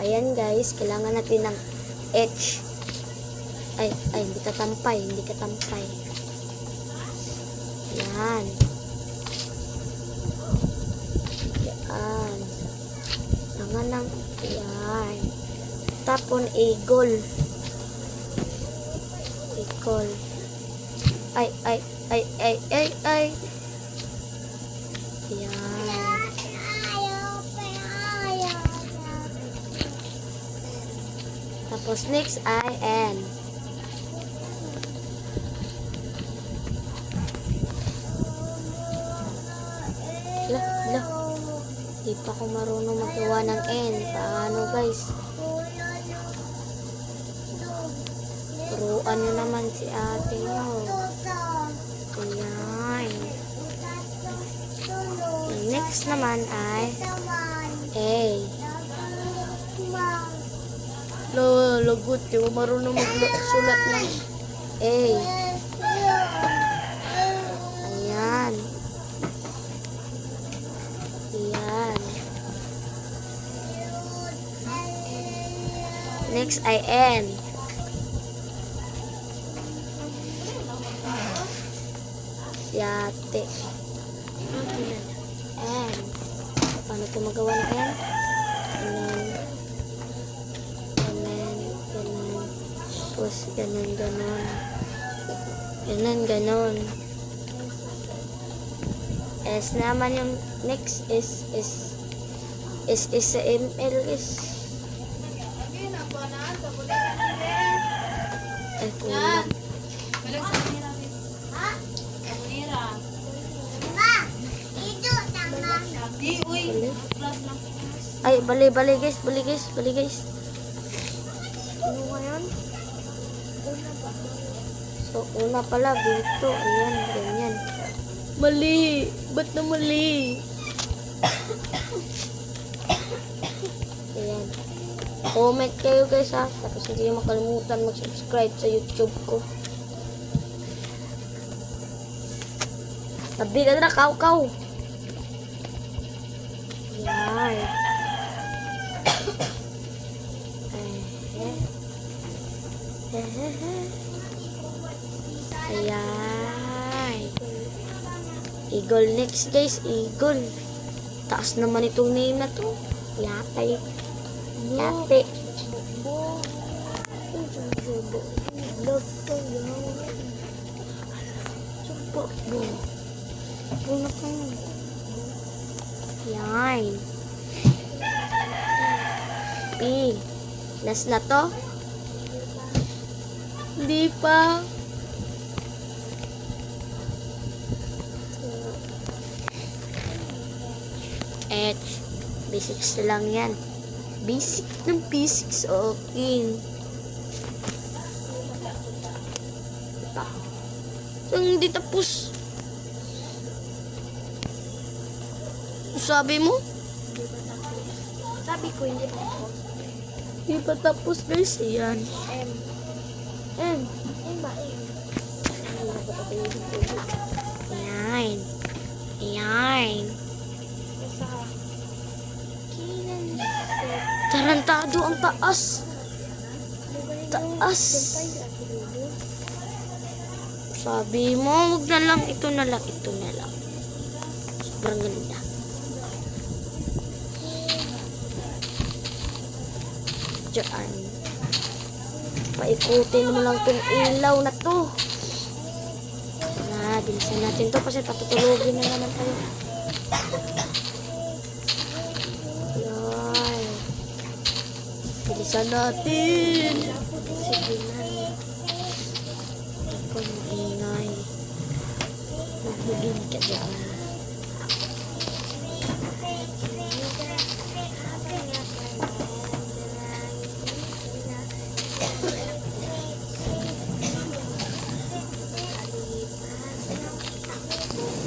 Ayan guys, kailangan natin ng H. Ay, hindi ka tampay. Yan. Yan. Kailangan ng, yan. Tapon eagle. Ay. Yan. Tapos next ay N. Di pa ako marunong magawa ng N. Paano guys? Turuan nyo naman si ate nyo. Ayan. Next naman ay A. Lagot, di mo marunong magsulat ng A. Ayan. Ayan. Next ay N. Yate. N. Paano ito magawa ng N? Tapos ganon. S naman yung next is sa ML is. Ay, kulang. Ay, bali guys. Ano ngayon? So, una pala dito. Ayan, ganyan. Mali. Ba't na mali? Ayan. Comment kayo guys ha. Tapos hindi nyo makalimutan mag-subscribe sa YouTube ko. Tabi ka na, kaw. Ayan. Ayan. Eagle next guys. Eagle. Taas naman itong name na to. Yate. Yan. P. Last na to. Hindi pa. H. Basics lang yan. Basic ng basics. Okay. Hindi tapos. Sabi mo? Sabi ko hindi pa tapos. Hindi pa tapos guys. Ayan. M ba? Ayan. Tarantado ang taas. Sabi mo, wag na lang. Ito na lang. Sobrang ganda. Diyan. Paikutin mo lang itong ilaw na to. Bilisan natin to kasi patutulogin na naman tayo. Yan. Bilisan natin. Sige na. Ikaw mag-ingay. Magbugin ka dyan.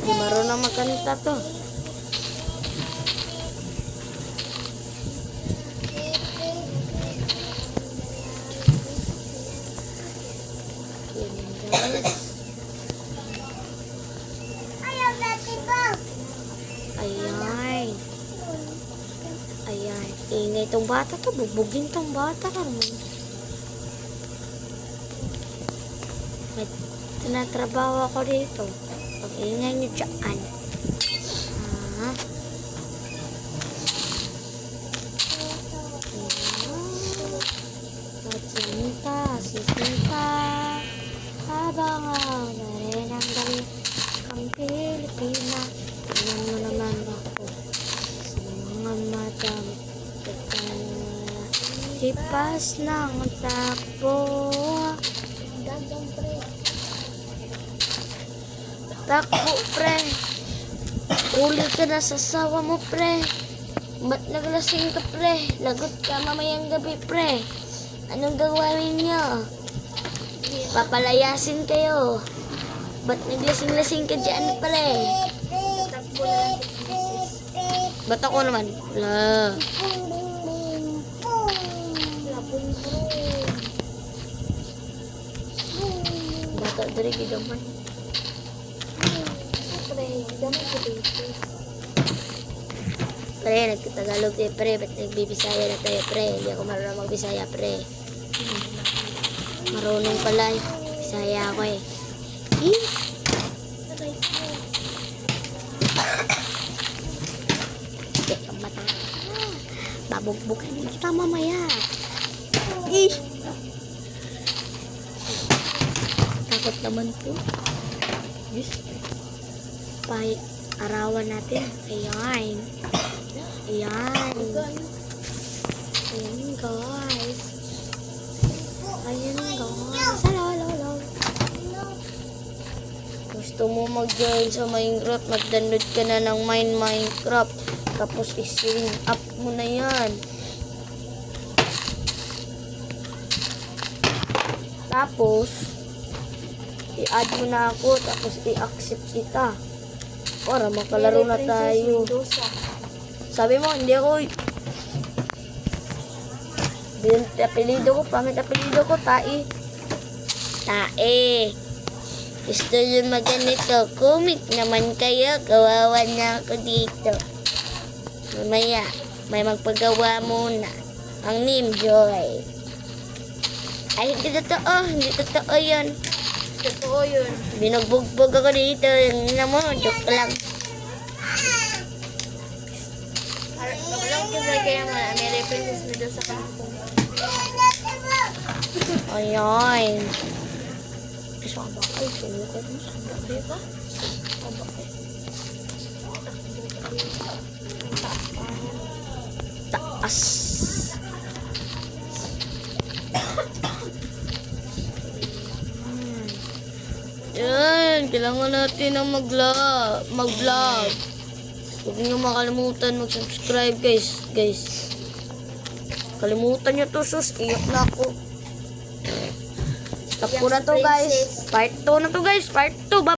Di marunong magkanta to. Ayan. Ingay itong Tong bata to, bubugin tong bata karon. May tinatrabaho ako dito. Pag-ingay niyo dyan. Macinta, sisinta, habang rin ang gabi ang Pilipina. Tingnan mo naman ako sa mga mata mo. Hipas ng takbo. Gandang pre. Takbo, pre. Uli ka na sa sawa mo, pre. Ba't naglasing ka, pre? Lagot ka mamayang gabi, pre. Anong gagawin niyo? Papalayasin kayo. Ba't naglasing-lasing ka dyan, pre? Tatakbo na lang si Princess. Ba't ako naman? Wala. Labong bro. Bata, dari gidaman. Pre, gamay ko dito. Pre, nagtatagalog tayo, pre. Ba't nagbibisaya na tayo, pre? Hindi ako marunong magbisaya, pre. Marunong pala eh. Bisaya ako eh. Aray ko. Kaya ang bata. Babugbukan kita mamaya. Takot naman po. Diyos. Arawan natin. Ayan. Ayan. Ayan, guys. Ayan, guys. Hello. Gusto mo mag-join sa Minecraft, mag-download ka na ng Minecraft. Tapos i-sync up mo na yan. Tapos, i-add mo na ako, tapos i-accept kita. Para makalaro na tayo. Sabi mo, hindi ako. Apelido ko, pangit apelido ko, Tae. Tae. Gusto nyo maganito, comic naman kayo, kawawa na ako dito. Mamaya, may magpagawa muna. Ang name, Joy. Ay, hindi totoo yun. Totoo yun. Binugbog ako dito, yung mo, joke lang. Walang kasi kaya may references na doon sa kampong. Ayan. Sa bakal, sumukat mo sa bakal ba? Sa bakal. Taas. Yan, kailangan natin ng mag-vlog. Huwag niyo makalimutan mag-subscribe, guys. Kalimutan niyo to, sus. Iyak na ako. Stop ko na to, guys. Part 2 na to, guys. Part 2.